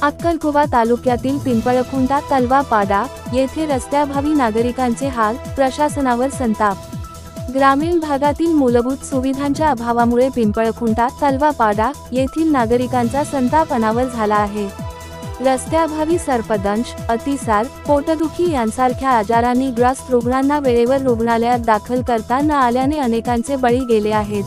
अक्कलकोवा तालुक्यातील पिंपळखुंटा तलवापाडा येथे रस्त्याभावी नागरिकांचे हाल, प्रशासनावर संताप। ग्रामीण भागातील मूलभूत सुविधांच्या अभावामुळे पिंपळखुंटा तलवापाडा येथील नागरिकांचा संताप अनावर झाला आहे। रस्त्याभावी सर्पदंश, अतिसार, पोटदुखी यांसारख्या आजारांनी ग्रस्त रुग्णांना वेळेवर रुग्णालयात दाखल करता न आल्याने अनेकांचे बळी गेले आहेत।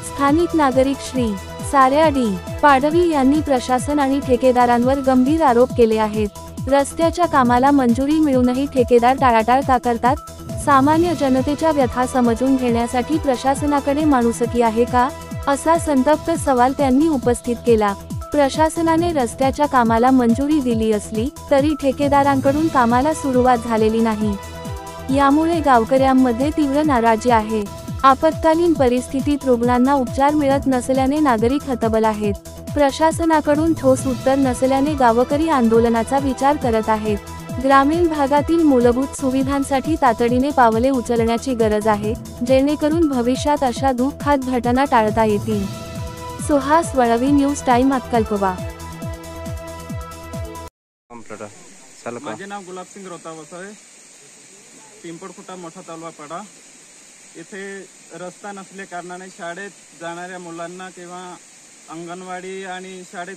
स्थानिक नागरिक श्री साऱ्या डी. पाडवी यांनी प्रशासन आणि ठेकेदारांवर गंभीर आरोप केले आहेत। रस्त्याच्या कामाला मंजुरी मिळूनही ठेकेदार टाळाटाळ का करतात? सामान्य जनतेच्या व्यथा समजून घेण्यासाठी प्रशासनाकडे माणुसकी आहे का, असा संतप्त सवाल त्यांनी उपस्थित केला। प्रशासनाने रस्त्याच्या कामाला मंजुरी दिली असली तरी ठेकेदारांकडून कामाला सुरुवात झालेली नाही। यामुळे गावकऱ्यांमध्ये तीव्र नाराजी आहे। आपत्कालीन परिस्थितीत रुग्णांना उपचार मिळत नसल्याने नागरिक हतबल आहेत। प्रशासनाकडून ठोस उत्तर नसल्याने गावकरी आंदोलनाचा विचार करत आहेत। ग्रामीण भागातील मूलभूत सुविधांसाठी तातडीने पावले उचलण्याची गरज आहे, जेणेकरून भविष्यात अशा दुःखद घटना टाळता येतील। सुहास वळवी, न्यूज टाइम, अक्कलकोवा। माझे नाव गुलाबसिंग रोतावसाळे, पिंपळखुंटा मोठा तलवापाडा येथे रस्ता नसल्या कारणाने शाळेत जाणाऱ्या मुलांना किंवा अंगणवाडी आणि शाळेत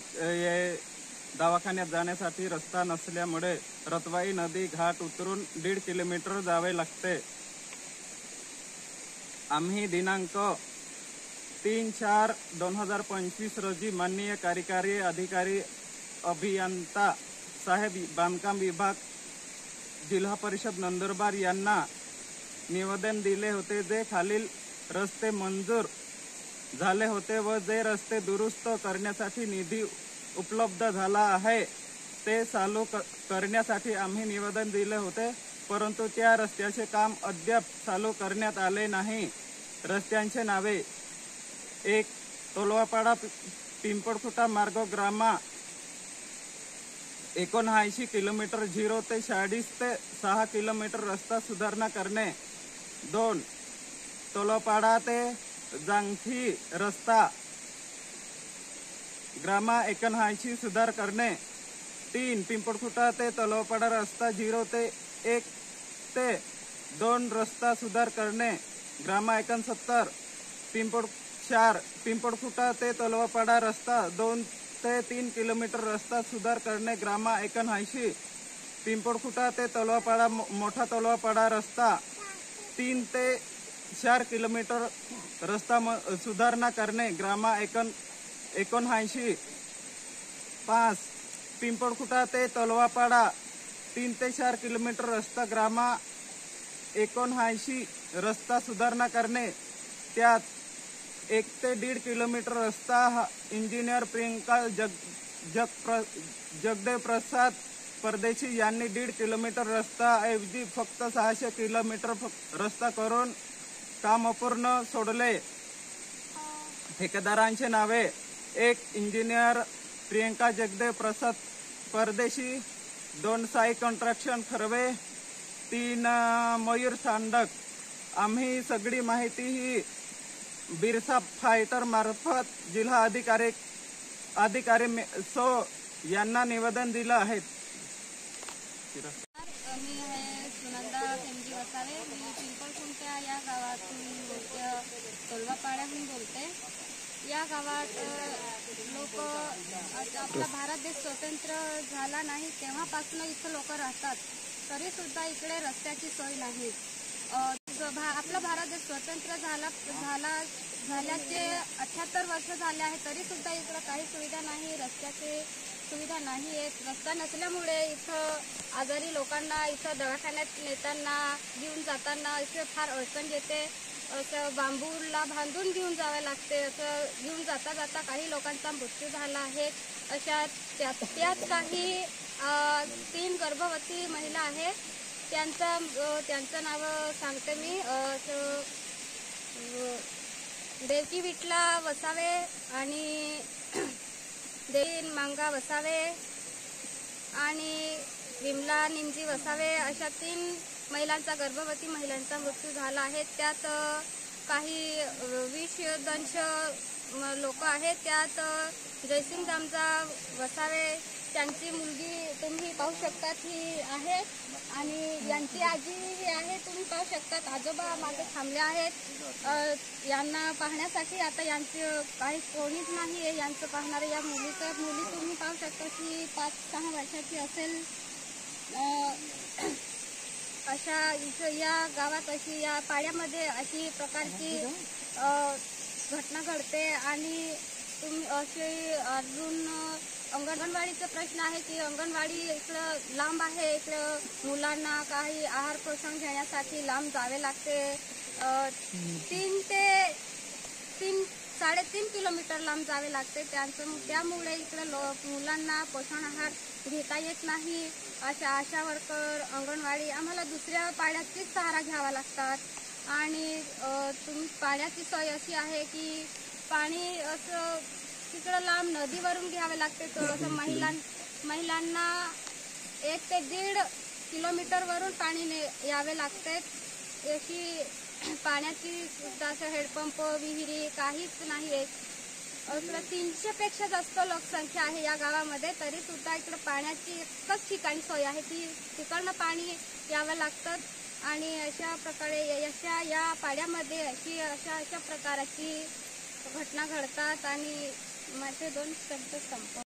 दवाखान्यात जाण्यासाठी रस्ता नसल्यामुळे रतवाई नदी घाट उतरून 1.5 किलोमीटर जावे लागते। आम्ही दिनांक 3/4/2025 रोजी माननीय कार्यकारी अधिकारी अभियंता साहेब बांधकाम विभाग जिल्हा परिषद नंदुरबार यांना निवेदन दिले होते, जे खालील रस्ते मंजूर झाले होते व जे रस्ते दुरुस्त करण्यासाठी निधी उपलब्ध झाला आहे ते चालू करण्यासाठी आम्ही निवेदन दिले होते, परंतु त्या रस्त्याचे काम अद्याप चालू करण्यात आले नाही। रस्त्यांचे नावे: 1. तलवापाडा पिंपळखुंटा मार्ग ग्रामा 79 किलोमीटर 0 ते 40 ते 6 किलोमीटर रस्ता सुधारणा करणे। 2. तलवापाडा ते जांगठी रस्ता ग्रामा 79 सुधार करणे। 3. पिंपळखुंटा ते तलवापाडा रस्ता 0 ते 1 ते 2 रस्ता सुधार करणे ग्रामा 69। 4. पिंपळखुंटा ते तलवापाडा रस्ता 2 ते 3 किलोमीटर रस्ता सुधार करणे ग्रामा 79। पिंपळखुंटा ते तलवापाडा मोठा तलवापाडा रस्ता 3 ते 4 किलोमीटर रस्ता सुधारणा करणे ग्रामा 79। 5. पिंपळखुंटा ते तलवापाडा 3 ते 4 किलोमीटर रस्ता ग्रामा 79 रस्ता सुधारणा करणे, त्यात 1 ते 1.5 किलोमीटर रस्ता इंजिनियर प्रियंका जगदेव प्रसाद परदेशी यांनी 1.5 किलोमीटर रस्ता ऐवजी फक्त 600 किलोमीटर रस्ता करून काम अपूर्ण सोडले। ठेकेदारांचे नावे: 1. इंजिनियर प्रियंका जगदेव प्रसाद परदेशी, 2. साई कन्स्ट्रक्शन खरवे, 3. मयूर सांडक। आम्ही सगळी माहिती ही बिरसा फायटर मार्फत जिल्हा अधिकारी सो यांना निवेदन दिलं आहे। मी आहे सुनंदा केमजी वसावे। मी पिंपळखुंटा या गावातून बोलते, तलवापाड्याहून बोलते। या गावात लोक, आपला भारत देश स्वतंत्र झाला नाही तेव्हापासून इथं लोक राहतात, तरी सुद्धा इकडे रस्त्याची सोय नाही। आपला भारत देश स्वतंत्र झाल्याचे 78 वर्ष झाले आहे, तरी सुद्धा इकडे काही सुविधा नाही, रस्त्याची सुविधा नाही आहेत। रस्ता नसल्यामुळे इथं आजारी लोकांना इथं दवाखान्यात नेताना घेऊन जाताना इथे फार अडचण येते। असं बांबूला बांधून घेऊन जावे लागते। असं घेऊन जाता जाता काही लोकांचा मृत्यू झाला आहे। अशा त्यात काही 3 गर्भवती महिला आहेत, त्यांचं नाव सांगते मी। देवकी विठला वसावे आणि देवी मांगा वसावे आणि विमला निमजी वसावे अशा 3 महिलांचा, गर्भवती महिलांचा मृत्यू झाला आहे। त्यात काही विषदंश लोक आहेत, त्यात जयसिंग दामजा वसावे त्यांची मुलगी तुम्ही पाहू शकतात ही आहे आणि यांची आजी ही आहे, तुम्ही पाहू शकतात. आजोबा मागे थांबले आहेत यांना पाहण्यासाठी. आता यांचं काही कोणीच नाही आहे यांचं पाहणारं. या मुली तुम्ही पाहू शकता की 5-6 वर्षाची असेल. अशा इथं या गावात अशी या पाड्यामध्ये अशी प्रकारची घटना घडते. आणि तुम्ही असे अजून अंगणवाडीचा प्रश्न आहे की अंगणवाडी इकडं लांब आहे. इकडं मुलांना काही आहार पोषण घेण्यासाठी लांब जावे लागते. 3-3.5 किलोमीटर लांब जावे लागते. त्यामुळे इकडं मुलांना पोषण आहार घेता येत नाही. आशा वर्कर अंगणवाडी आम्हाला दुसऱ्या पाड्याचीच सहारा घ्यावा लागतात. आणि तुम्ही पाण्याची सोय अशी आहे की पाणी असं तिकडं लांब नदीवरून घ्यावे लागते. थोडंसं महिलांना 1 ते 1.5 किलोमीटरवरून पाणी यावे लागते. अशी पाण्याची सुद्धा असं हेडपंप विहिरी काहीच नाही आहे. 300 पेक्षा जास्त लोकसंख्या आहे या गावामध्ये, तरी सुद्धा इकडं पाण्याची एकच ठिकाणी सोय आहे की तिकडनं पाणी यावं लागतं. आणि अशा प्रकारे या पाड्यामध्ये अशा प्रकारची घटना घडतात. आणि माझे 2 शब्द संपवतो.